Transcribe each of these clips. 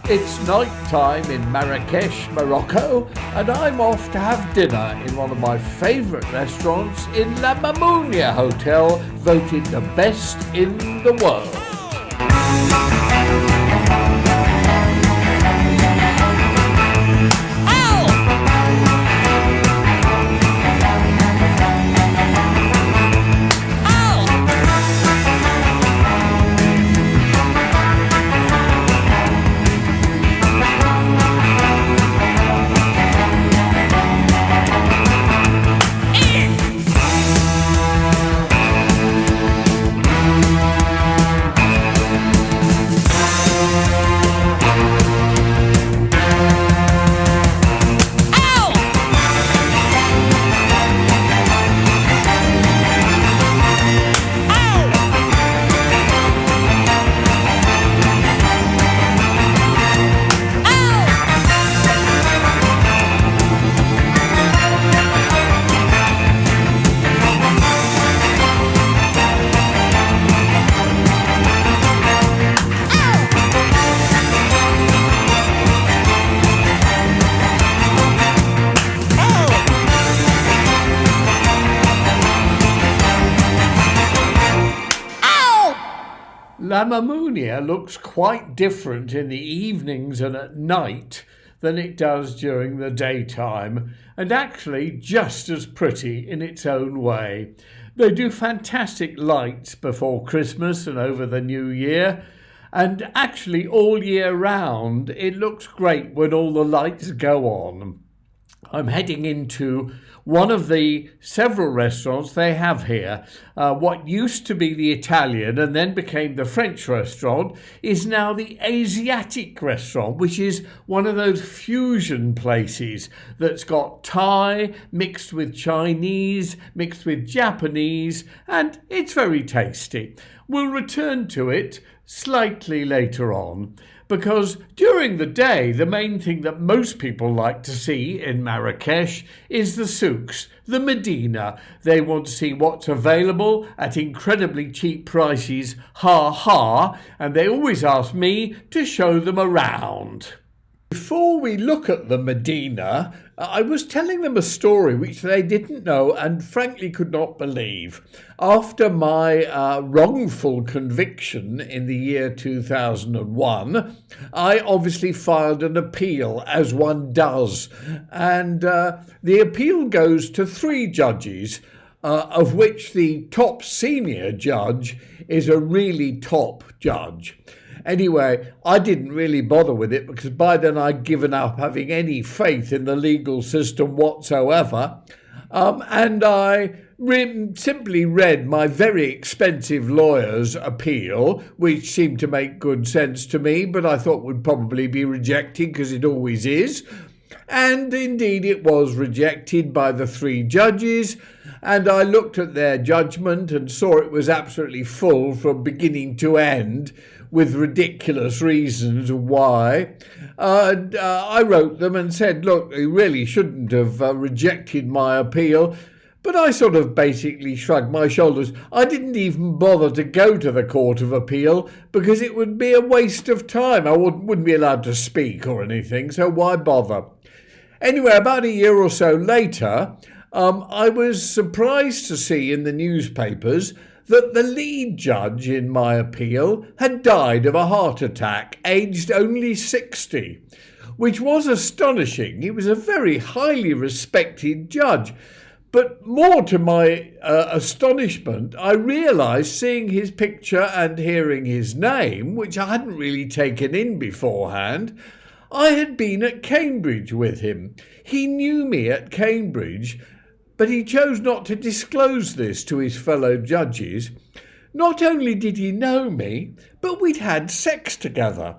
It's night time in Marrakech, Morocco, and I'm off to have dinner in one of my favourite restaurants in La Mamounia Hotel, voted the best in the world. La Mamounia looks quite different in the evenings and at night than it does during the daytime, and actually just as pretty in its own way. They do fantastic lights before Christmas and over the New Year, and actually all year round it looks great when all the lights go on. I'm heading into one of the several restaurants they have here. What used to be the Italian and then became the French restaurant is now the Asiatic restaurant, which is one of those fusion places that's got Thai mixed with Chinese, mixed with Japanese, and it's very tasty. We'll return to it slightly later on, because during the day, the main thing that most people like to see in Marrakech is the souks, the Medina. They want to see what's available at incredibly cheap prices, and they always ask me to show them around. Before we look at the Medina, I was telling them a story which they didn't know and frankly could not believe. After my wrongful conviction in the year 2001, I obviously filed an appeal, as one does. And the appeal goes to 3 judges, of which the top senior judge is a really top judge. Anyway, I didn't really bother with it because by then I'd given up having any faith in the legal system whatsoever. And I simply read my very expensive lawyer's appeal, which seemed to make good sense to me, but I thought would probably be rejected because it always is. And indeed it was rejected by the 3 judges, and I looked at their judgment and saw it was absolutely full from beginning to end, with ridiculous reasons why. I wrote them and said, look, you really shouldn't have rejected my appeal. But I sort of basically shrugged my shoulders. I didn't even bother to go to the Court of Appeal because it would be a waste of time. I wouldn't be allowed to speak or anything, so why bother? Anyway, about a year or so later, I was surprised to see in the newspapers that the lead judge in my appeal had died of a heart attack, aged only 60, which was astonishing. He was a very highly respected judge. But more to my astonishment, I realised, seeing his picture and hearing his name, which I hadn't really taken in beforehand, I had been at Cambridge with him. He knew me at Cambridge, but he chose not to disclose this to his fellow judges. Not only did he know me, but we'd had sex together.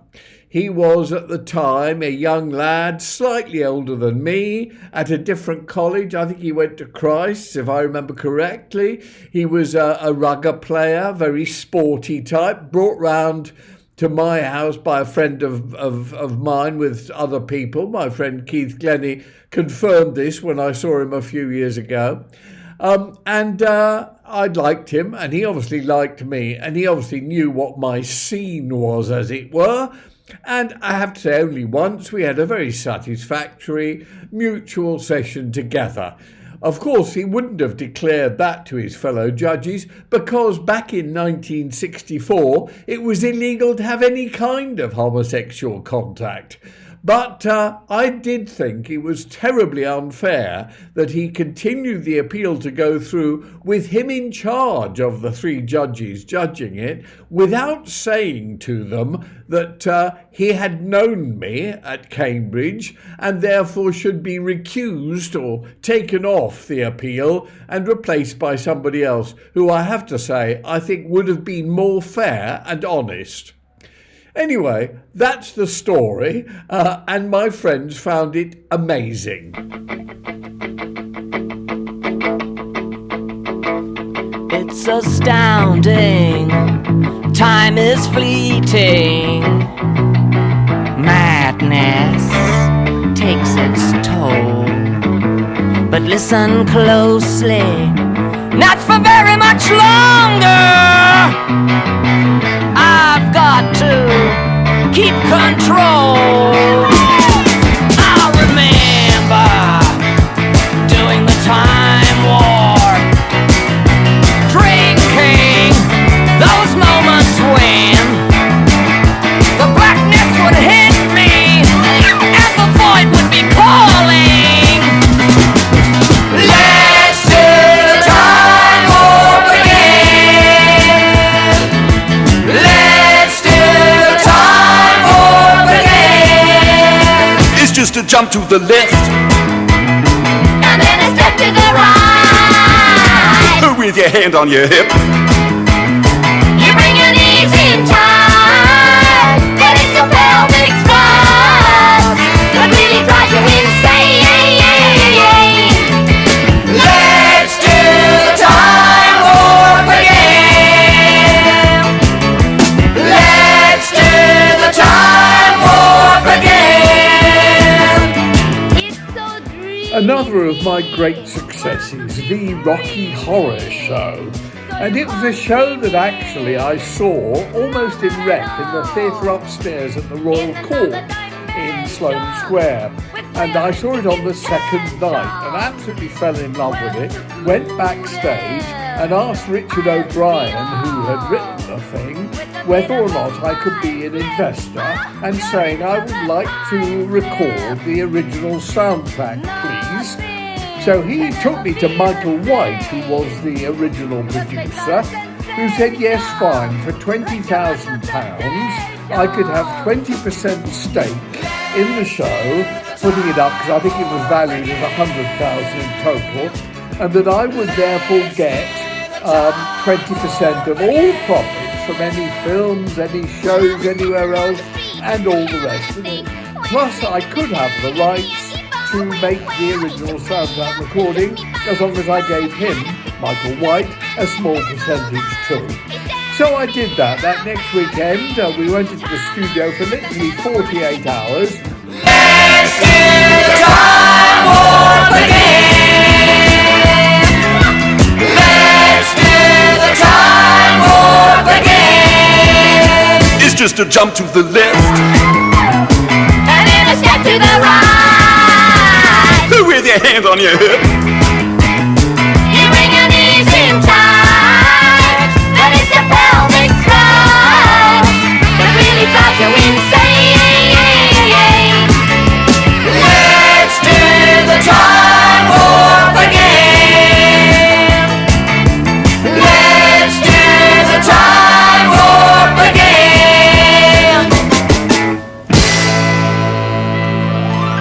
He was at the time a young lad, slightly older than me, at a different college. I think he went to Christ's, if I remember correctly. He was a rugger player, very sporty type, brought round to my house by a friend of mine with other people. My friend Keith Glennie confirmed this when I saw him a few years ago. I liked him, and he obviously liked me, and he obviously knew what my scene was, as it were. And I have to say, only once we had a very satisfactory mutual session together. Of course, he wouldn't have declared that to his fellow judges because back in 1964 it was illegal to have any kind of homosexual contact. But I did think it was terribly unfair that he continued the appeal to go through with him in charge of the three judges judging it without saying to them that he had known me at Cambridge and therefore should be recused or taken off the appeal and replaced by somebody else who I have to say I think would have been more fair and honest. Anyway, that's the story, and my friends found it amazing. It's astounding, time is fleeting, madness takes its toll. But listen closely, not for very much longer. I've got to keep control. I remember doing the time warp, drinking those moments when the blackness would hit me and the void would be calling. Let's do the time warp again. Let's do the time warp again. It's just a jump to the left And then a step to the right. with your hand on your hip. You bring your knees in tight, but it's a pelvic thrust that really drives you insane. Let's do the time warp again. Let's do the time warp again. It's so dreamy. Another of my great successes, the Rocky Horror Show. And it was a show that actually I saw almost in rep in the theatre upstairs at the Royal Court in Sloane Square. And I saw it on the second night and absolutely fell in love with it. Went backstage and asked Richard O'Brien, who had written the thing, whether or not I could be an investor and saying I would like to record the original soundtrack, please. So he took me to Michael White, who was the original producer, who said, yes, fine, for £20,000 I could have 20% stake in the show, putting it up, because I think it was valued at £100,000 in total, and that I would therefore get 20% of all profits from any films, any shows, anywhere else, and all the rest of it. Plus I could have the rights to make the original soundtrack recording as long as I gave him, Michael White, a small percentage too. So I did that. That next weekend we went into the studio for literally 48 hours. Let's do the time warp again. Let's do the time warp again. It's just a jump to the left And then a step to the right. with your hand on your hip. You bring your knees in tight, but it's the pelvic thrust that really drives you insane. Let's do the time warp again. Let's do the time warp again.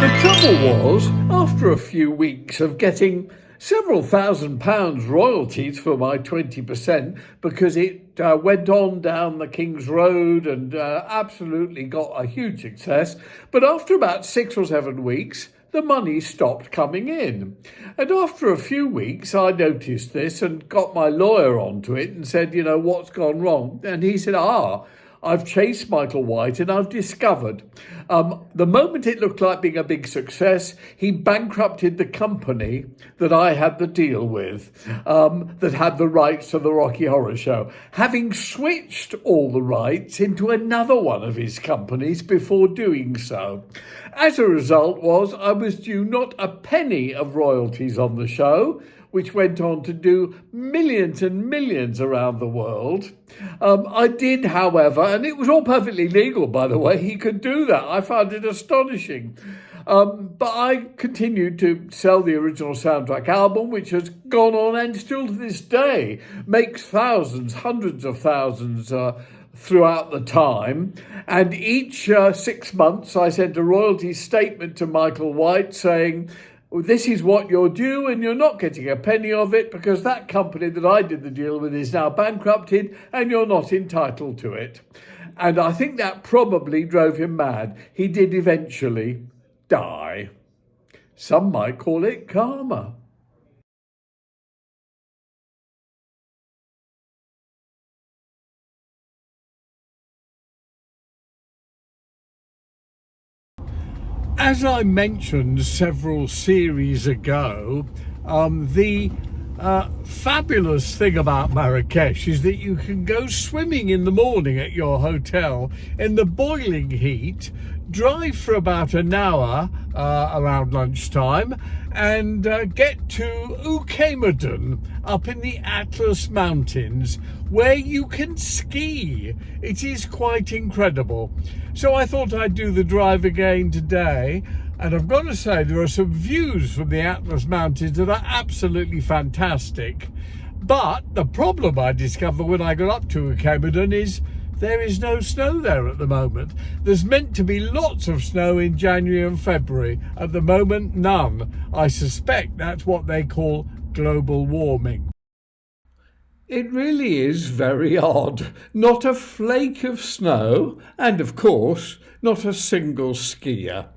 The trouble was, after a few weeks of getting several £1,000s royalties for my 20%, because it went on down the King's Road and absolutely got a huge success, but after about 6 or 7 weeks, the money stopped coming in. And after a few weeks, I noticed this and got my lawyer onto it and said, you know, what's gone wrong? And he said, I've chased Michael White and I've discovered the moment it looked like being a big success, he bankrupted the company that I had the deal with, that had the rights to the Rocky Horror Show, having switched all the rights into another one of his companies before doing so. As a result I was due not a penny of royalties on the show, which went on to do millions and millions around the world. I did, however, and it was all perfectly legal, by the way, he could do that. I found it astonishing. But I continued to sell the original soundtrack album, which has gone on and still to this day makes thousands, hundreds of thousands throughout the time. And each 6 months I sent a royalty statement to Michael White saying, this is what you're due and you're not getting a penny of it because that company that I did the deal with is now bankrupted and you're not entitled to it. And I think that probably drove him mad. He did eventually die. Some might call it karma. As I mentioned several series ago, the fabulous thing about Marrakech is that you can go swimming in the morning at your hotel in the boiling heat, drive for about an hour around lunchtime, and get to kilometre up in the Atlas Mountains where you can ski. It is quite incredible. So I thought I'd do the drive again today, and I've got to say there are some views from the Atlas Mountains that are absolutely fantastic. But the problem I discovered when I got up to kilometre is there is no snow there at the moment. There's meant to be lots of snow in January and February. At the moment, none. I suspect that's what they call global warming. It really is very odd. Not a flake of snow, and of course, not a single skier.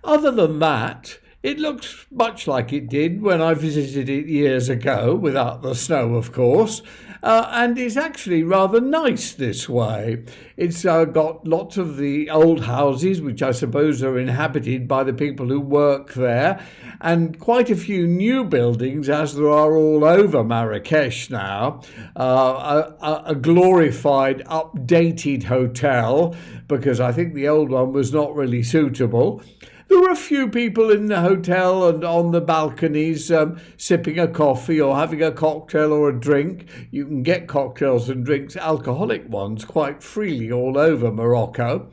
Other than that, it looks much like it did when I visited it years ago, without the snow, of course, and is actually rather nice this way. It's got lots of the old houses, which I suppose are inhabited by the people who work there, and quite a few new buildings, as there are all over Marrakech now. A glorified, updated hotel, because I think the old one was not really suitable. There were a few people in the hotel and on the balconies sipping a coffee or having a cocktail or a drink. You can get cocktails and drinks, alcoholic ones, quite freely all over Morocco.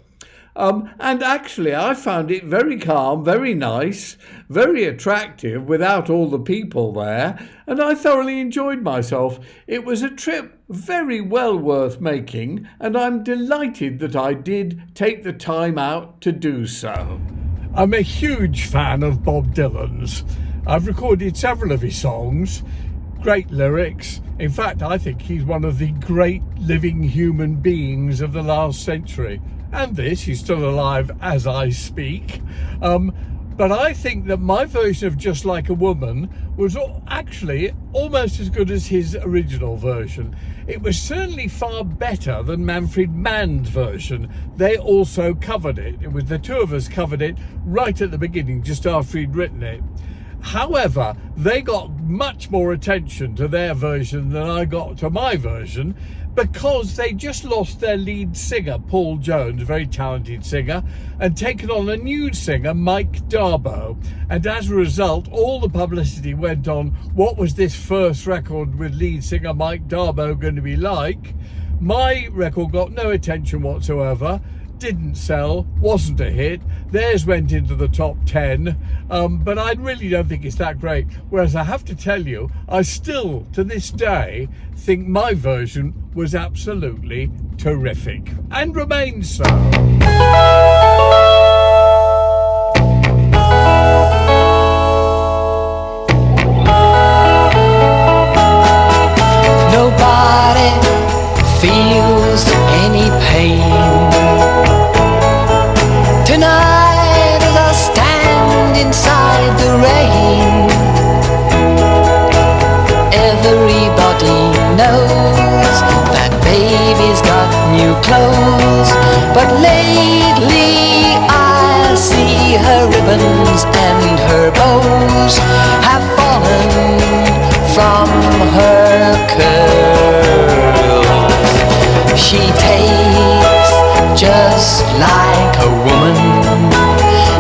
And actually, I found it very calm, very nice, very attractive without all the people there, and I thoroughly enjoyed myself. It was a trip very well worth making, and I'm delighted that I did take the time out to do so. I'm a huge fan of Bob Dylan's. I've recorded several of his songs, great lyrics. In fact, I think he's one of the great living human beings of the last century. And this, he's still alive as I speak. But I think that my version of Just Like a Woman was actually almost as good as his original version. It was certainly far better than Manfred Mann's version. They also covered it. It was the two of us covered it right at the beginning, just after he'd written it. However, they got much more attention to their version than I got to my version, because they just lost their lead singer, Paul Jones, a very talented singer, and taken on a new singer, Mike Darbo. And as a result, all the publicity went on, what was this first record with lead singer Mike Darbo going to be like? My record got no attention whatsoever, didn't sell, wasn't a hit. Theirs went into the top 10, but I really don't think it's that great. Whereas I have to tell you, I still, to this day, think my version was absolutely terrific, and remains so. Nobody feels any pain tonight as I stand inside the rain. Everybody knows that baby's got new clothes. But lately I see her ribbons and her bows have fallen from her curls. She takes just like a woman.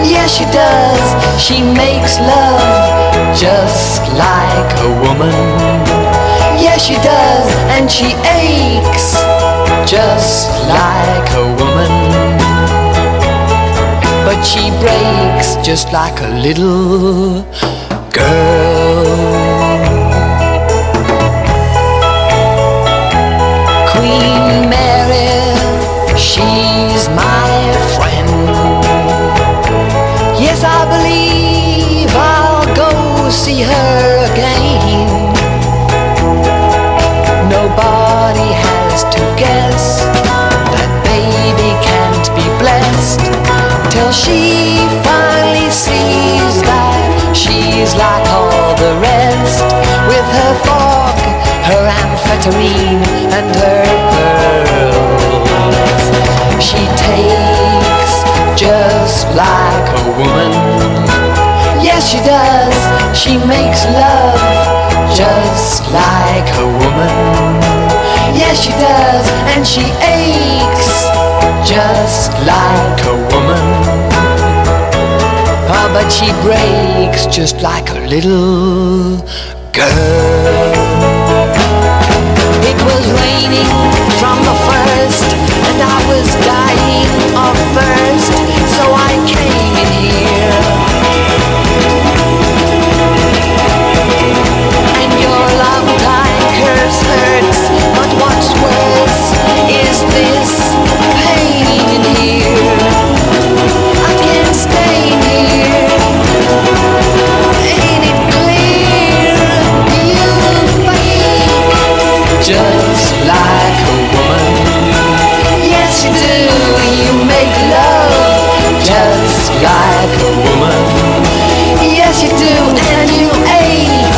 Yes, she does. She makes love just like a woman. Yes, she does. And she aches just like a woman. But she breaks just like a little girl. Queen Mary, she's my friend. Yes, I believe I'll go see her again. Nobody has to guess that baby can't be blessed till she finally sees that she's like all the rest, with her fork, her amphetamine and her pearls. She takes just like a woman. Yes, she does. She makes love just like a woman. Yes, she does. And she aches just like a woman. Oh, but she breaks just like a little girl. It was raining from the first, and I was dying of thirst, so I came in here. And your love like hers hurts, but what's worse is this pain in here. I can't stay here. Ain't it clear? You fake just like a woman. Yes, you do. You make love just like a woman. Yes, you do. And you ache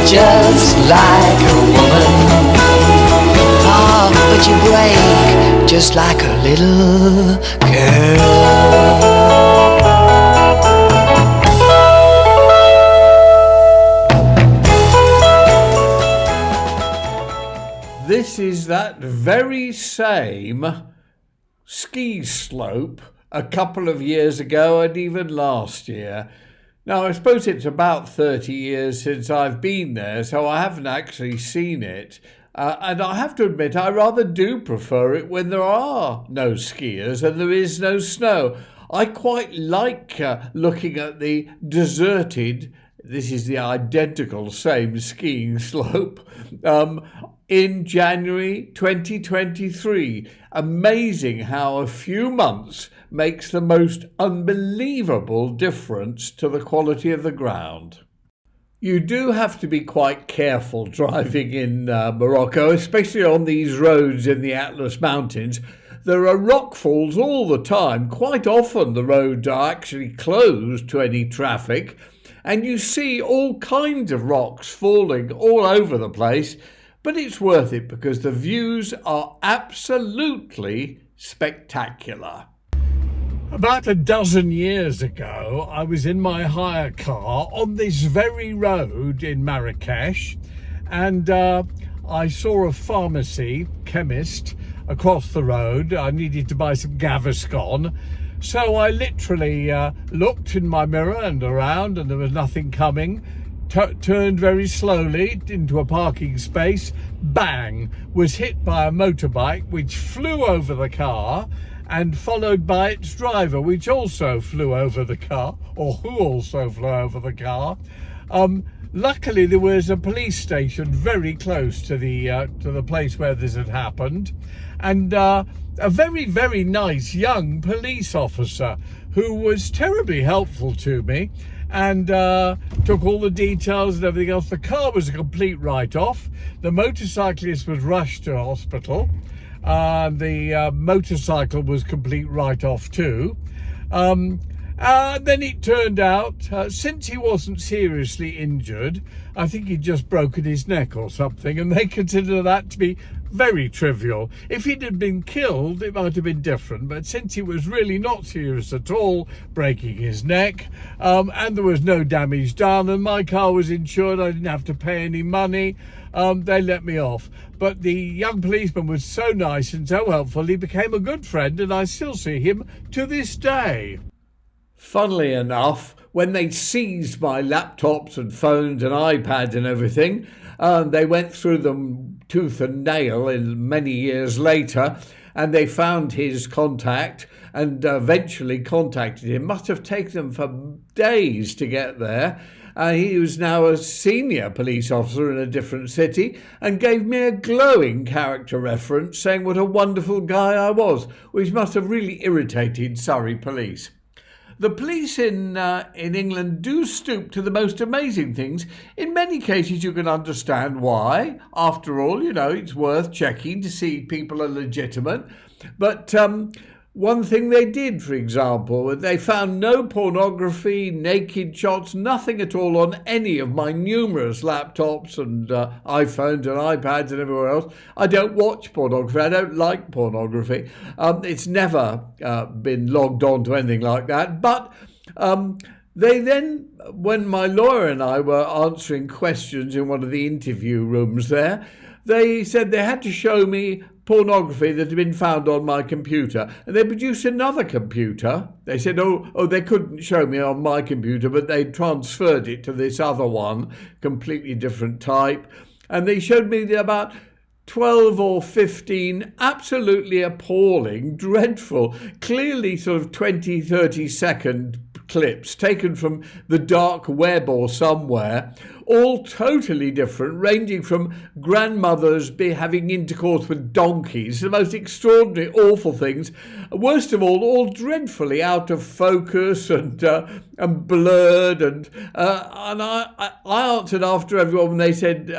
just like a woman. Ah, but you break just like a little girl. This is that very same ski slope a couple of years ago and even last year. Now, I suppose it's about 30 years since I've been there, so I haven't actually seen it. And I have to admit, I rather do prefer it when there are no skiers and there is no snow. I quite like looking at the deserted, this is the identical same skiing slope, in January 2023. Amazing how a few months makes the most unbelievable difference to the quality of the ground. You do have to be quite careful driving in Morocco, especially on these roads in the Atlas Mountains. There are rockfalls all the time. Quite often the roads are actually closed to any traffic, and you see all kinds of rocks falling all over the place. But it's worth it because the views are absolutely spectacular. About a dozen years ago, I was in my hire car on this very road in Marrakech, and I saw a pharmacy, chemist, across the road. I needed to buy some Gaviscon. So I literally looked in my mirror and around, and there was nothing coming. Turned very slowly into a parking space, bang, was hit by a motorbike which flew over the car, and followed by its driver, which also flew over the car, or who also flew over the car. Luckily there was a police station very close to the place where this had happened, and a very, very nice young police officer who was terribly helpful to me, and took all the details and everything else. The car was a complete write-off. The motorcyclist was rushed to hospital. The motorcycle was complete write-off too. Then it turned out, since he wasn't seriously injured, I think he'd just broken his neck or something, and they consider that to be very trivial. If he'd have been killed, it might have been different, but since he was really not serious at all, breaking his neck, and there was no damage done, and my car was insured, I didn't have to pay any money, they let me off. But the young policeman was so nice and so helpful, he became a good friend, and I still see him to this day. Funnily enough, when they seized my laptops and phones and iPads and everything, they went through them tooth and nail in many years later, and they found his contact and eventually contacted him. Must have taken them for days to get there. He was now a senior police officer in a different city and gave me a glowing character reference saying what a wonderful guy I was, which must have really irritated Surrey police. The police in England do stoop to the most amazing things. In many cases, you can understand why. After all, it's worth checking to see people are legitimate. But one thing they did, for example, they found no pornography, naked shots, nothing at all on any of my numerous laptops and iPhones and iPads and everywhere else. I don't watch pornography. I don't like pornography. It's never been logged on to anything like that. But they then, when my lawyer and I were answering questions in one of the interview rooms there, they said they had to show me pornography that had been found on my computer, and they produced another computer. They said, oh, they couldn't show me on my computer, but they transferred it to this other one, completely different type, and they showed me about 12 or 15 absolutely appalling, dreadful, clearly sort of 20, 30-second clips taken from the dark web or somewhere, all totally different, ranging from grandmothers having intercourse with donkeys, the most extraordinary, awful things. Worst of all dreadfully out of focus and blurred. And I answered after everyone when they said,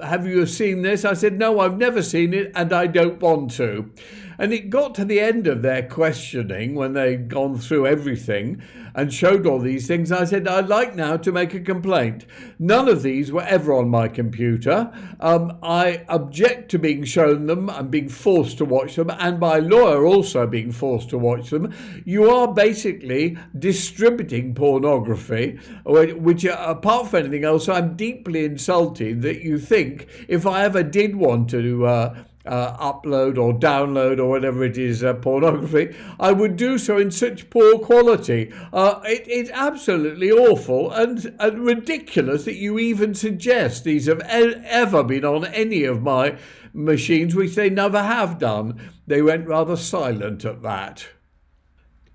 have you seen this? I said, no, I've never seen it and I don't want to. And it got to the end of their questioning when they'd gone through everything and showed all these things. I said, I'd like now to make a complaint. None of these were ever on my computer. I object to being shown them and being forced to watch them, and my lawyer also being forced to watch them. You are basically distributing pornography, which, apart from anything else, I'm deeply insulted that you think if I ever did want to upload or download or whatever it is, pornography, I would do so in such poor quality. It's absolutely awful and ridiculous that you even suggest these have ever been on any of my machines, which they never have done. They went rather silent at that.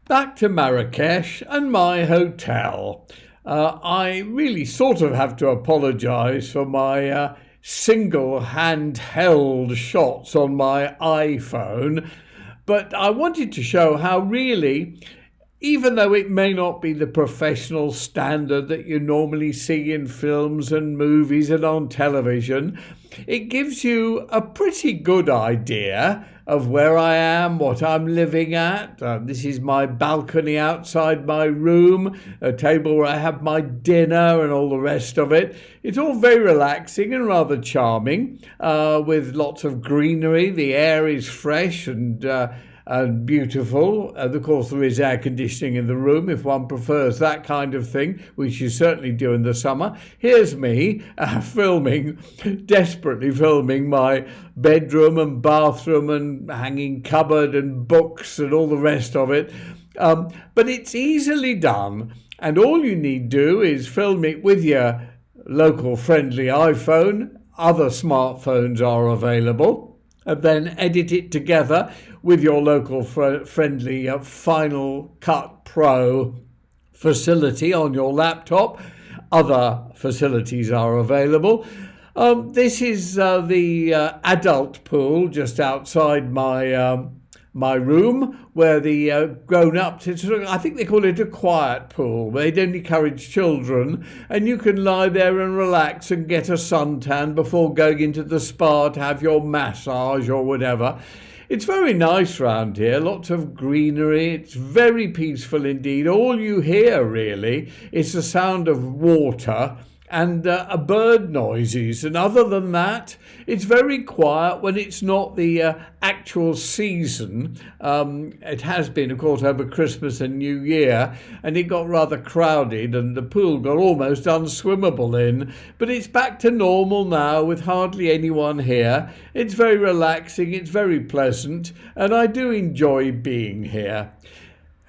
Back to Marrakech and my hotel. I really sort of have to apologise for my single handheld shots on my iPhone, but I wanted to show how really, even though it may not be the professional standard that you normally see in films and movies and on television, it gives you a pretty good idea of where I am, what I'm living at. This is my balcony outside my room, a table where I have my dinner and all the rest of it. It's all very relaxing and rather charming, with lots of greenery. The air is fresh and beautiful. And of course, there is air conditioning in the room if one prefers that kind of thing, which you certainly do in the summer. Here's me desperately filming my bedroom and bathroom and hanging cupboard and books and all the rest of it. But it's easily done, and all you need do is film it with your local friendly iPhone. Other smartphones are available. And then edit it together with your local friendly Final Cut Pro facility on your laptop. Other facilities are available. This is the adult pool just outside my room, where the grown-ups, I think they call it a quiet pool. They don't encourage children, and you can lie there and relax and get a suntan before going into the spa to have your massage or whatever. It's very nice round here, lots of greenery. It's very peaceful indeed. All you hear really is the sound of water and bird noises. And other than that, it's very quiet when it's not the actual season. It has been, of course, over Christmas and New Year, and it got rather crowded and the pool got almost unswimmable in. But it's back to normal now with hardly anyone here. It's very relaxing, it's very pleasant, and I do enjoy being here.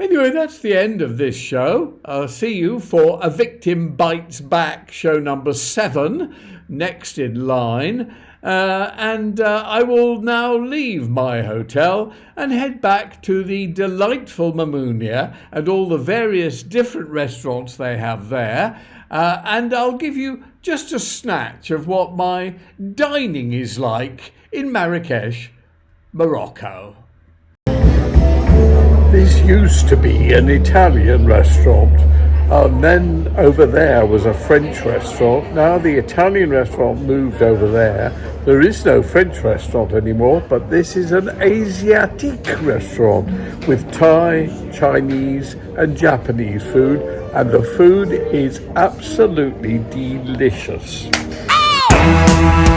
Anyway, that's the end of this show. I'll see you for A Victim Bites Back, show number 7, next in line. And I will now leave my hotel and head back to the delightful Mamounia and all the various different restaurants they have there. And I'll give you just a snatch of what my dining is like in Marrakech, Morocco. This used to be an Italian restaurant, and then over there was a French restaurant. Now the Italian restaurant moved over there. There is no French restaurant anymore, but this is an Asiatic restaurant with Thai, Chinese and Japanese food, and the food is absolutely delicious. Ow!